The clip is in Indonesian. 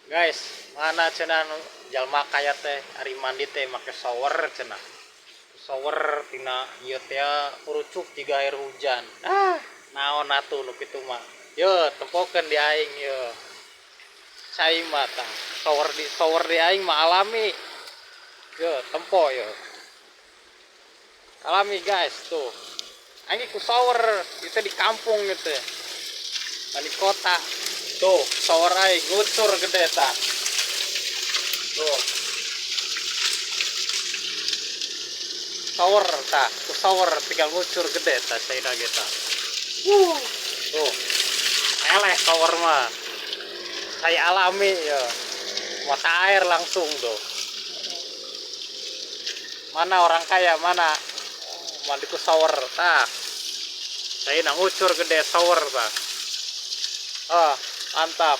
Guys, mana cenah nu jalma kaya teh ari mandi teh make shower cenah. Shower tina ieu teh urucuk jiga air hujan. Naon atuh nu kitu mah. Yo, tempokeun di aing yo. Cai mah tah. Shower di aing mah alami. Yo, tempo yo. Alami guys tuh. Aing ku shower itu di kampung gitu. Di kota. Tuh, shower aing ngucur gede tah. Tuh, shower tah, ku shower tinggal ngucur gede tah caina kita. Tuh, eleh shower mah. Saya alami ya. Mata air langsung tuh. Mana orang kaya mana mandi ku shower tah. Saya ngucur gede shower tah. Mantap.